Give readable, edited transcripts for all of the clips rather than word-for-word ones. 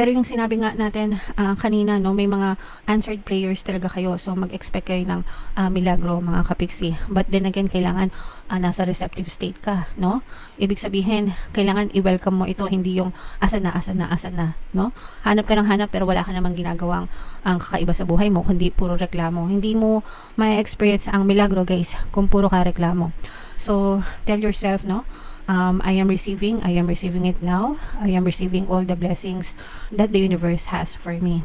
Pero yung sinabi nga natin kanina, no, may mga answered prayers talaga kayo. So, mag-expect kayo ng milagro, mga kapiksi. But then again, kailangan nasa receptive state ka, no? Ibig sabihin, kailangan i-welcome mo ito, hindi yung asa na, no? Hanap ka ng hanap, pero wala ka namang ginagawang kakaiba sa buhay mo, kundi puro reklamo. Hindi mo ma-experience ang milagro, guys, kung puro ka reklamo. So, tell yourself, no? I am receiving it now. I am receiving all the blessings that the universe has for me.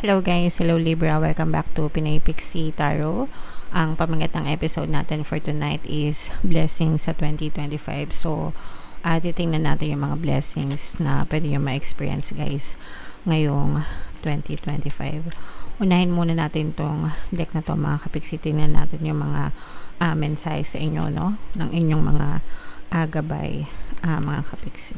Hello guys, hello Libra, welcome back to Pinay Pixie Tarot. Ang pamagatang episode natin for tonight is Blessings sa 2025. So, titingnan natin yung mga blessings na pwede nyo ma-experience guys ngayong 2025. Unahin muna natin tong deck na to mga kapiksi. Tingnan natin yung mga mensahe sa inyo, no? Ng inyong mga gabay mga kapiksi.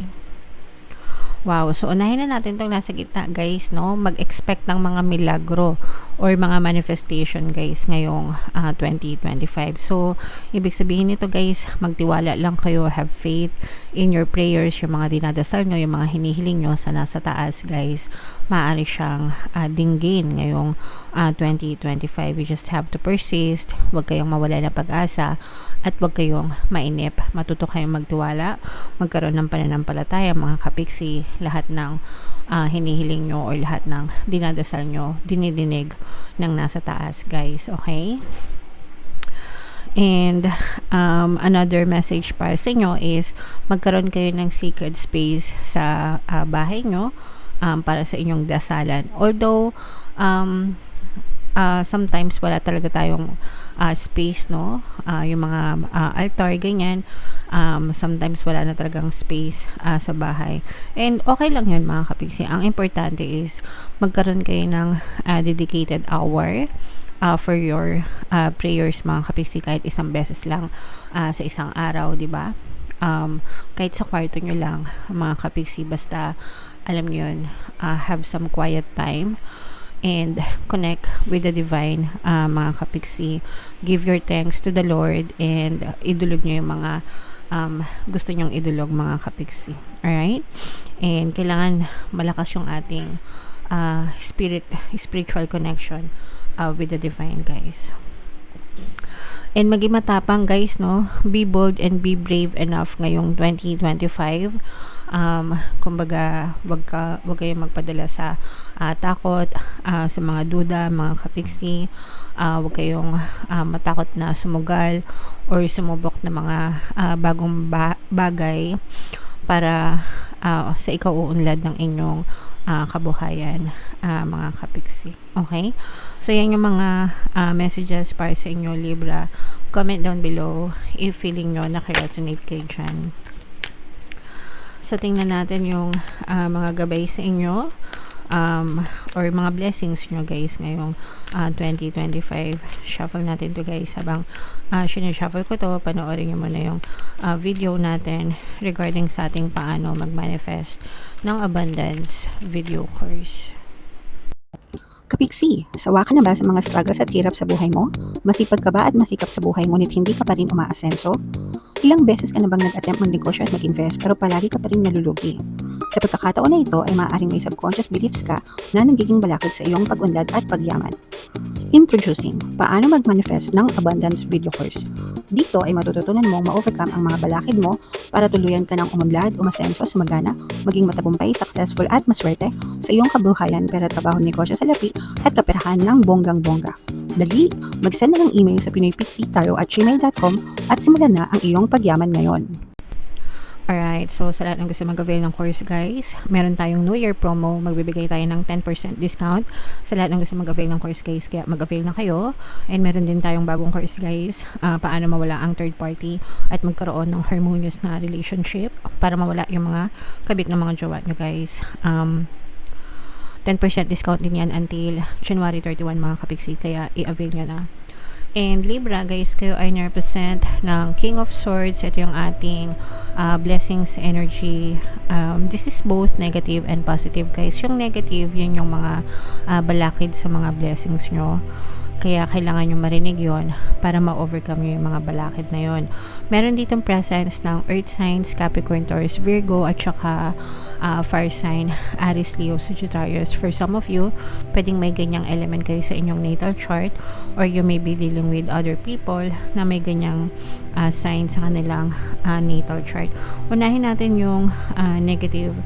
Wow, so unahin na natin tong nasa gitna guys, no? Mag-expect ng mga milagro or mga manifestation guys ngayong 2025. So, ibig sabihin nito guys, magtiwala lang kayo, have faith in your prayers, yung mga dinadasal nyo, yung mga hinihiling nyo sa nasa taas guys, maaari siyang dinggin ngayong 2025. You just have to persist, huwag kayong mawala ng pag-asa, at huwag kayong mainip. Matuto kayong magtiwala, magkaroon ng pananampalataya mga kapiksi. Lahat ng hinihiling nyo or lahat ng dinadasal nyo, dinidinig ng nasa taas guys, okay? And another message para sa inyo is magkaroon kayo ng sacred space sa bahay nyo para sa inyong dasalan. Although sometimes wala talaga tayong space, no? Yung mga altar, ganyan. Sometimes wala na talagang space sa bahay. And okay lang yun mga kapiksi. Ang importante is magkaroon kayo ng dedicated hour for your prayers mga kapiksi, kahit isang beses lang sa isang araw, di ba? Kahit sa kwarto nyo lang mga kapiksi, basta alam nyo yun, have some quiet time and connect with the divine mga kapiksi. Give your thanks to the Lord and idulog nyo yung mga gusto nyong idulog mga kapiksi. Alright? And kailangan malakas yung ating spiritual connection with the divine guys. And maging matapang guys, no? Be bold and be brave enough ngayong 2025. Kumbaga, wag kayong magpadala sa takot, sa mga duda, mga kapiksi. Wag kayong matakot na sumugal or sumubok na mga bagong bagay para sa ikauunlad ng inyong kabuhayan mga kapiksi. Okay? So, yan yung mga messages para sa inyo Libra. Comment down below if feeling nyo naka-resonate kayo dyan. So, tingnan natin yung mga gabay sa inyo or mga blessings nyo guys ngayong 2025. Shuffle natin to guys. Habang sinushuffle ko to, panoorin nyo muna yung video natin regarding sa ating paano mag-manifest ng abundance video course. Kapiksi, sawa ka na ba sa mga struggles at hirap sa buhay mo? Masipag ka ba at masikap sa buhay ngunit hindi ka pa rin umaasenso? Ilang beses ka na bang nag-attempt mag-negosyo at mag-invest pero palagi ka pa rin nalulugi? Sa pagkakataon na ito ay maaaring may subconscious beliefs ka na nagiging balakid sa iyong pag-unlad at pagyaman. Introducing, paano mag-manifest ng abundance video course. Dito ay matututunan mong ma-overcome ang mga balakid mo para tuluyan ka ng umunlad, umasenso, sumagana, maging matagumpay, successful at maswerte sa iyong kabuhayan, pera, trabaho, negosyo sa lapi at kaperahan ng bonggang-bongga. Dali, mag-send na ng email sa pinoypixitaro@gmail.com at simulan na ang iyong pagyaman ngayon. Alright, so sa lahat ng gusto mag-avail ng course guys, meron tayong New Year promo. Magbibigay tayo ng 10% discount sa lahat ng gusto mag-avail ng course guys. Kaya mag-avail na kayo. And meron din tayong bagong course guys, paano mawala ang third party at magkaroon ng harmonious na relationship para mawala yung mga kabit ng mga jowa nyo guys. 10% discount din yan until January 31 mga kapiksi. Kaya i-avail nyo na. And Libra, guys, kayo ay represent ng King of Swords. Ito yung ating blessings energy. This is both negative and positive, guys. Yung negative, yun yung mga balakid sa mga blessings nyo. Kaya kailangan nyo marinig yon para ma-overcome nyo yung mga balakid na yon. Meron ditong presence ng Earth signs, Capricorn, Taurus, Virgo, at saka fire sign, Aries, Leo, Sagittarius. For some of you, pwedeng may ganyang element kayo sa inyong natal chart, or you may be dealing with other people na may ganyang sign sa kanilang natal chart. Unahin natin yung negative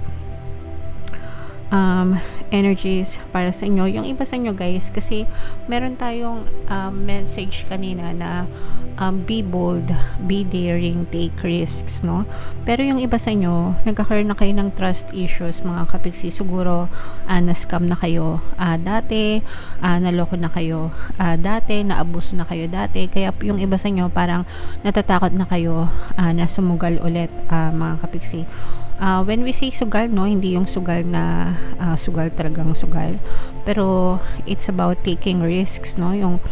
energies para sa inyo. Yung iba sa inyo, guys, kasi meron tayong message kanina na be bold, be daring, take risks, no? Pero yung iba sa inyo, nagkakaroon na kayo ng trust issues, mga kapiksi. Siguro na-scam na kayo dati, naloko na kayo dati, naabuso na kayo dati. Kaya yung iba sa inyo, parang natatakot na kayo na sumugal ulit, mga kapiksi. When we say sugal, no, hindi yung sugal na sugal talagang sugal, pero it's about taking risks, no, yung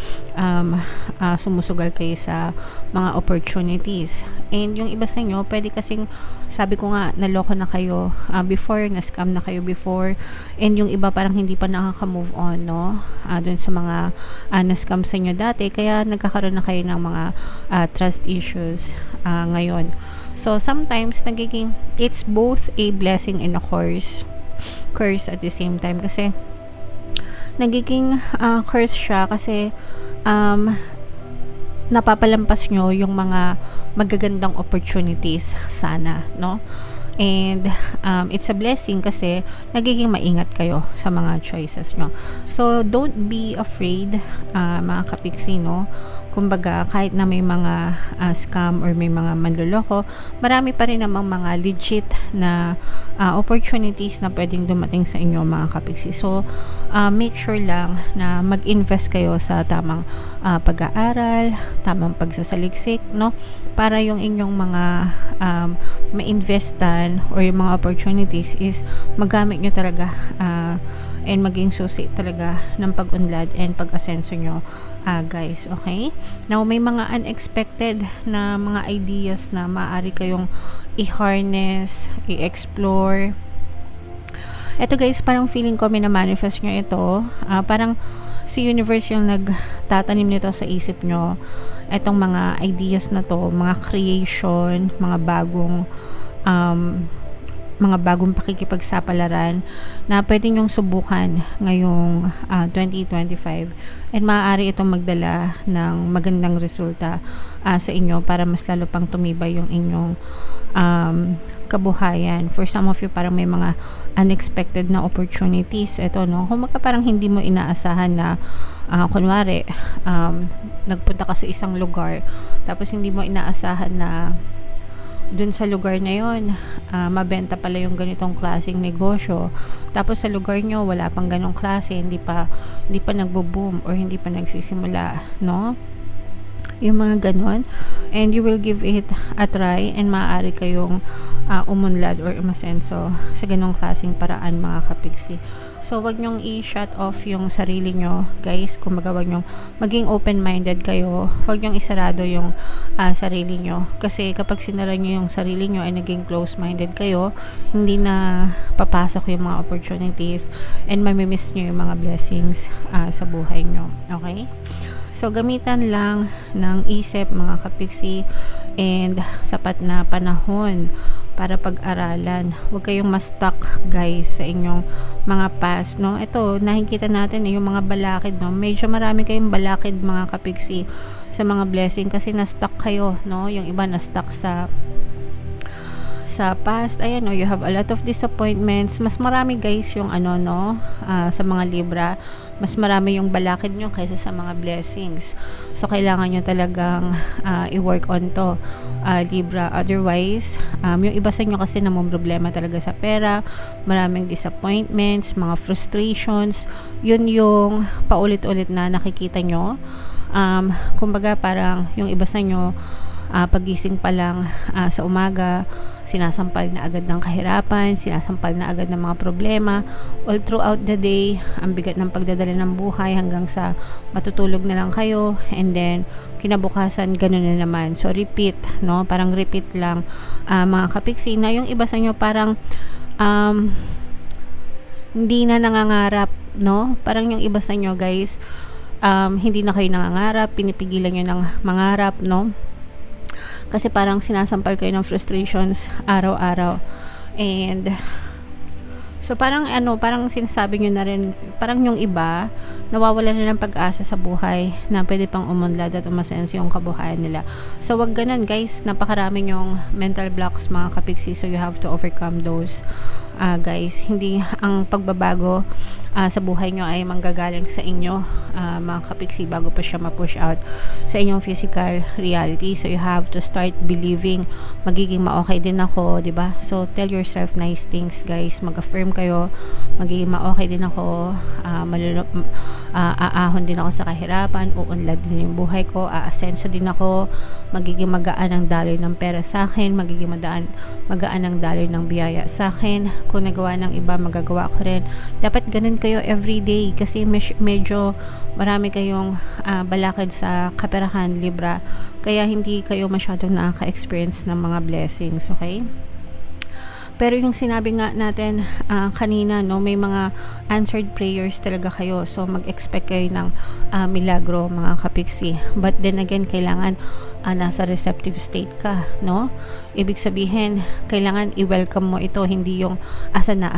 sumusugal kayo sa mga opportunities. And yung iba sa inyo, pwede kasing, sabi ko nga, naloko na kayo before, na-scam na kayo before, and yung iba parang hindi pa nakaka-move on, no, dun sa mga na-scam sa inyo dati, kaya nagkakaroon na kayo ng mga trust issues ngayon. So, sometimes, it's both a blessing and a curse at the same time. Kasi, nagiging curse siya kasi, napapalampas nyo yung mga magagandang opportunities sana, no? And it's a blessing kasi nagiging maingat kayo sa mga choices nyo. So, don't be afraid, mga kapiksi, no? Kumbaga, kahit na may mga scam or may mga manloloko, marami pa rin namang mga legit na opportunities na pwedeng dumating sa inyo, mga kapiksi. So, make sure lang na mag-invest kayo sa tamang pag-aaral, tamang pagsasaliksik, no? Para yung inyong mga ma-investan or yung mga opportunities is magamit nyo talaga and maging susi talaga ng pag-unlad and pag-asenso nyo, guys. Okay? Now, may mga unexpected na mga ideas na maaari kayong i-harness, i-explore. Ito, guys, parang feeling ko mina-manifest nyo ito. Parang si universe yung nagtatanim nito sa isip nyo. Itong mga ideas na to, mga creation, mga bagong pakikipagsapalaran na pwede nyong subukan ngayong 2025, and maaari itong magdala ng magandang resulta sa inyo para mas lalo pang tumibay yung inyong kabuhayan. For some of you, parang may mga unexpected na opportunities. Ito, no? Kung parang hindi mo inaasahan na kunwari, nagpunta ka sa isang lugar, tapos hindi mo inaasahan na dun sa lugar na yon mabenta pala yung ganitong klaseng negosyo, tapos sa lugar nyo wala pang ganong klase, hindi pa nagbo-boom or hindi pa nagsisimula, no? Yung mga ganon, and you will give it a try, and maaari kayong umunlad or umasenso sa ganong klaseng paraan, mga kapiksi. So, wag nyong i-shut off yung sarili nyo, guys. Kumbaga, wag nyong maging open-minded kayo. Wag nyong isarado yung sarili nyo. Kasi kapag sinara nyo yung sarili nyo ay naging close-minded kayo, hindi na papasok yung mga opportunities and mamimiss nyo yung mga blessings sa buhay nyo. Okay? So, gamitan lang ng isip, mga kapiksi, and sapat na panahon para pag-aralan. Huwag kayong ma-stuck, guys, sa inyong mga past, no? Ito, nakikita natin yung mga balakid, no? Medyo marami kayong balakid, mga kapiksi, sa mga blessing kasi na-stuck kayo, no? Yung iba na-stuck sa past. Ayan, no, you have a lot of disappointments. Mas marami, guys, yung sa mga Libra, mas marami yung balakid nyo kaysa sa mga blessings. So, kailangan nyo talagang i-work on to, Libra. Otherwise, yung iba sa inyo kasi namang problema talaga sa pera, maraming disappointments, mga frustrations, yun yung paulit-ulit na nakikita nyo. Kumbaga, parang yung iba sa inyo, pagising pa lang sa umaga, sinasampal na agad ng kahirapan, sinasampal na agad ng mga problema. All throughout the day, ang bigat ng pagdadala ng buhay hanggang sa matutulog na lang kayo, and then kinabukasan ganun na naman. So repeat, no? Parang repeat lang, mga kapiksi, na yung iba sa inyo parang hindi na nangangarap, no? Parang yung iba sa inyo, guys, hindi na kayo nangangarap, pinipigilan nyo ng mangarap, no? Kasi parang sinasampal kayo ng frustrations araw-araw. And so parang parang sinasabi nyo na rin, parang yung iba nawawala na ng pag-asa sa buhay na pwede pang umunlad at umasenso yung kabuhayan nila. So wag ganun, guys, napakarami yung mental blocks, mga kapiksi, so you have to overcome those, guys. Hindi ang pagbabago sa buhay nyo ay manggagaling sa inyo, mga kapiksi, bago pa siya ma-push out sa inyong physical reality. So you have to start believing magiging ma-okay din ako, diba? So tell yourself nice things, guys. Mag-affirm kayo, magiging ma-okay din ako, aahon din ako sa kahirapan, uunlad din yung buhay ko, aasenso din ako, magiging magaan ang daloy ng pera sa akin, magiging magaan ang daloy ng biyaya sa akin. Kung nagawa ng iba, magagawa ko rin. Dapat ganun kayo everyday, kasi medyo marami kayong balakid sa kaperahan, Libra, kaya hindi kayo masyadong nakaka-experience ng mga blessings, okay? Pero yung sinabi nga natin kanina, no, may mga answered prayers talaga kayo. So mag-expect kayo ng milagro, mga kapiksi. But then again, kailangan nasa receptive state ka, no? Ibig sabihin, kailangan i-welcome mo ito, hindi yung asan na,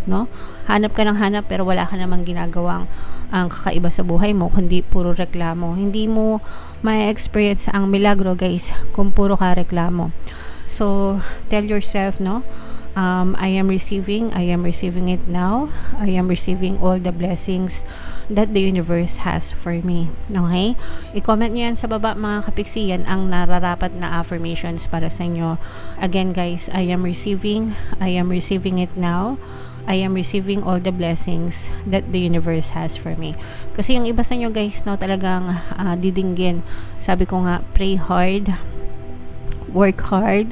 no? Hanap ka ng hanap pero wala ka namang ginagawang kakaiba sa buhay mo, kundi puro reklamo. Hindi mo ma-experience ang milagro, guys, kung puro ka reklamo. So tell yourself, no, I am receiving it now. I am receiving all the blessings that the universe has for me. Okay? I-comment nyo yan sa baba, mga kapiksi. Yan ang nararapat na affirmations para sa inyo. Again, guys, I am receiving it now. I am receiving all the blessings that the universe has for me. Kasi yung iba sa inyo, guys, no, talagang didinggin. Sabi ko nga, pray hard, work hard,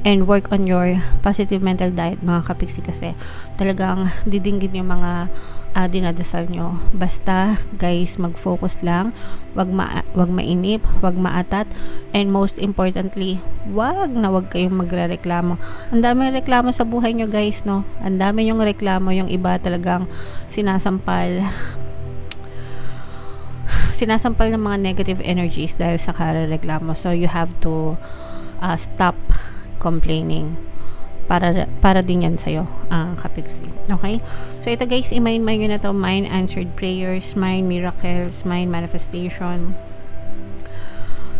and work on your positive mental diet, mga kapiksi, kasi talagang didinggin yung mga dinadasal nyo. Basta, guys, mag-focus lang, wag mainip, wag maatat, and most importantly, wag kayong magrereklamo. Ang daming reklamo sa buhay nyo, guys, no? Ang dami yung reklamo, yung iba talagang sinasampal ng mga negative energies dahil sa kare-reklamo. So you have to stop complaining. Para din yan sa'yo, kapiksi. Okay? So ito, guys, i-mind nyo na to. Mind answered prayers, mind miracles, mind manifestation.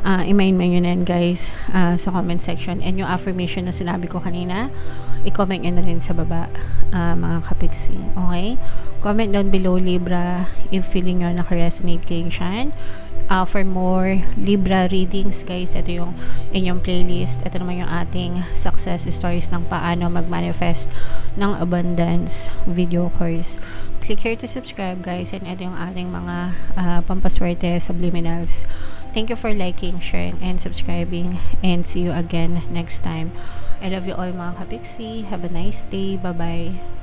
I-mind nyo na yan, guys, sa comment section. And yung affirmation na sinabi ko kanina, i-comment nyo na rin sa baba, mga kapiksi. Okay? Comment down below, Libra, if feeling nyo naka-resonate kayo siyan. For more Libra readings, guys, ito yung inyong playlist. Ito naman yung ating success stories ng paano mag-manifest ng abundance video course. Click here to subscribe, guys, and ito yung ating mga pampaswerte subliminals. Thank you for liking, sharing, and subscribing, and see you again next time. I love you all, mga kapiksi. Have a nice day. Bye-bye.